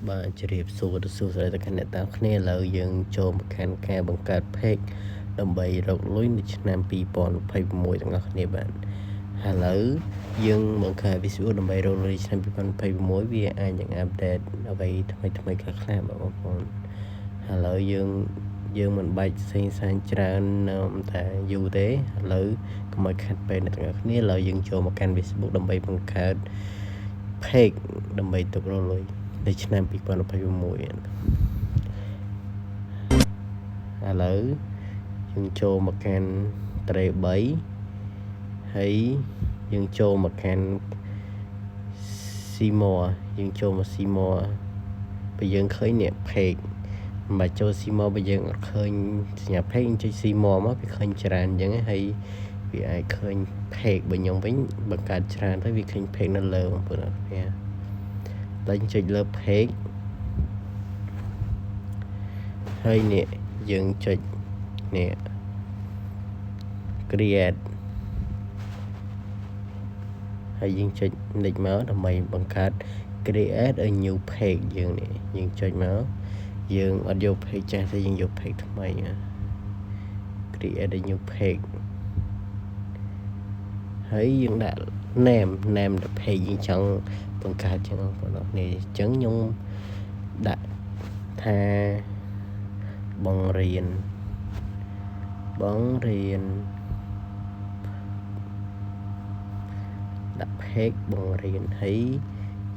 បាទជ្រាបសួរទៅសួស្តីទៅកាន់អ្នកទាំងគ្នាឥឡូវយើងចូលមកកាន់ការបង្កើត page ដើម្បីរកលុយនៅឆ្នាំ2026ទាំងអស់គ្នាបាទឥឡូវយើងបង្កើត Facebook ដើម្បីរកលុយឆ្នាំ2026វាអាចនឹងអាប់ដេតអ្វីថ្មីខ្លះៗបាទបងប្អូនឥឡូវយើងមិនបាច់ផ្សេងសាញច្រើនតែយូរទេឥឡូវកុំឲ្យខាត់ពេលអ្នកទាំងអស់គ្នាឥឡូវយើងចូលមកកាន់ Facebook ដើម្បីបង្កើត page ដើម្បីទុករកលុយនៅឆ្នាំ2026ឥឡូវយើងចូលមកកាន់ត្រេ3ហើយយើងចូលមកកាន់ Seymour យើងចូលមក Seymour បើយើងឃើញនេះ page មិនបាច់ចូល Seymour បើយើងអត់ឃើញសញ្ញា page យើងចុច Seymour មកវាឃើញច្រើនអញ្ចឹងហើយវាអាចឃើញ page របស់ខ្ញុំវិញបង្កើតច្រើនទៅវាឃើញ page នៅលើបងប្អូនអរគ្នាតែចុចលើ page ហើយនេះយើងចុចនេះ create ហើយយើងចុច next មកដើម្បីបង្កើត create a new page យើងនេះយើងចុចមកយើងអត់យក page ចាស់ទេយើងយក page ថ្មី create a new page ហើយយើងដាក់ name the page យើងចង់បង្កើតចឹងបងប្អូននេះអញ្ចឹងខ្ញុំដាក់ថាបងរៀនដាក់ page បងរៀនហើយ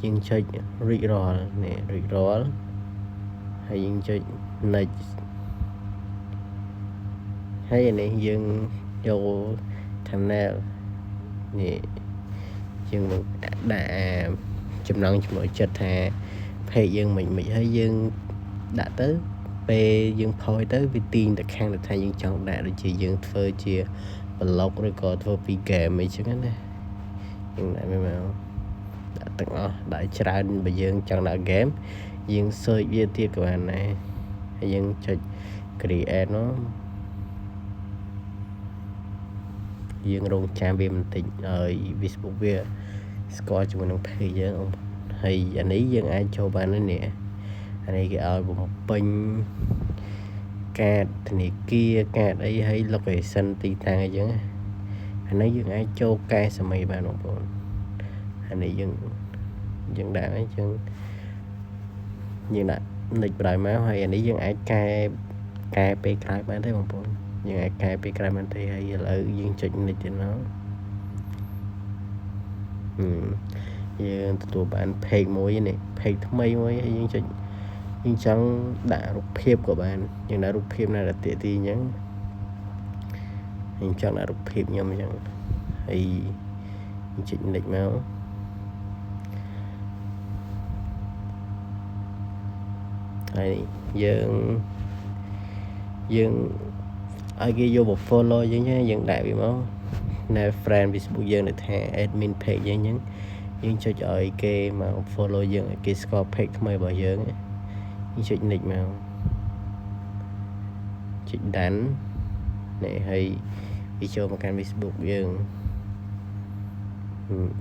យើងចុច រួចរាល់នេះរួចរាល់ហើយយើងចុច next ហើយអានេះយើងយក thumbnail នេះយើងដាក់ចំណងចំណុចចិត្តថា page យើងមិនហើយយើងដាក់ទៅពេលយើងផុសទៅវាទាញទៅខាងទៅថាយើងចង់ដាក់ដូចជាយើងធ្វើជា blog ឬក៏ធ្វើពី game អីចឹងណាយើងដាក់វាមកដាក់ទាំងអស់ដាក់ច្រើនបើយើងចង់ដាក់ game យើង search វាទៀតក៏បានដែរហើយយើងចុច create នោះយើងរងចាំវាបន្តិចឲ្យ Facebook វាស្គាល់ជាមួយនឹង page យើងហើយអានេះយើងអាចចូលបាននេះអានេះគេឲ្យបំពេញកាតធនាគារកាតអីហើយ location ទីតាំងអីចឹងអានេះយើងអាចចូលកែសម័យបានបងប្អូនអានេះយើងដាក់អីចឹងយើងដាក់ nick បណ្ដោយមកហើយអានេះយើងអាចកែពេលក្រោយបានទេបងប្អូនយើងអាចកែពេលក្រោយបានទេហើយឥឡូវយើងចុច nick ទៀតមកយើងទទួលបាន page មួយនេះ page ថ្មីមួយហើយយើងចុចយើងចង់ដាក់រូបភាពក៏បានយើងដាក់រូបភាពណាដែលទាក់ទាញអញ្ចឹងយើងចង់ដាក់រូបភាពខ្ញុំអញ្ចឹងហើយយើងចុច next មកហើយយើងឲ្យគេយកមក follow យើងដាក់វាមកនៅ friend Facebook យើងនៅថា admin page យើងអញ្ចឹងយើងចុចឲ្យគេមក follow យើងឲ្យគេស្គាល់ page ថ្មីរបស់យើងយើងចុច next មកចុច done នេះហើយវាចូលមកកាន់ Facebook យើង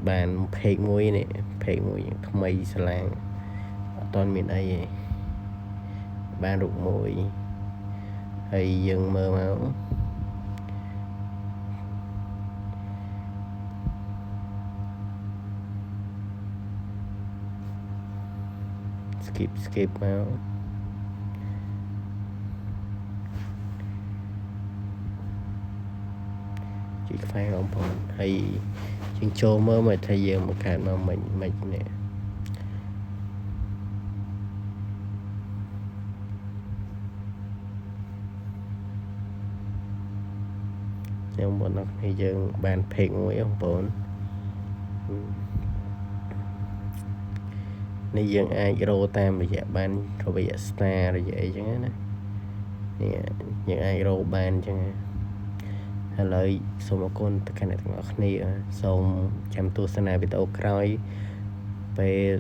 បាន page មួយនេះ page មួយថ្មីស្លាងអត់ទាន់មានអីទេបានរូបមួយហើយយើងមើលមក skip មកជួយខ្វែងបងប្អូនហើយយើងចូលមើលមកថាយើងបង្កើតមកមិននេះខ្ញុំបងប្អូនយើងបាន page មួយបងប្អូននេះយើងអាចរកតាមរយៈបានរយៈ star រយៈអីចឹងណានេះយើងអាចរកបានចឹងឥឡូវសូមអរគុណទៅកាន់អ្នកទាំងអស់គ្នាសូមចាំទស្សនាវីដេអូក្រោយពេល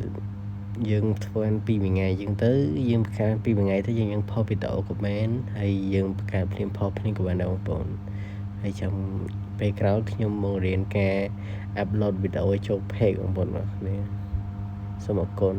យើងធ្វើពីមួយថ្ងៃចឹងទៅយើងបង្កើតពីមួយថ្ងៃទៅយើងផុសវីដេអូក៏បានហើយយើងបង្កើតភ្លាមផុសភ្លាមក៏បានដែរបងប្អូនហើយចាំពេលក្រោយខ្ញុំមករៀនការ upload វីដេអូចូល page បងប្អូនអរគ្នាសូមអរគុណ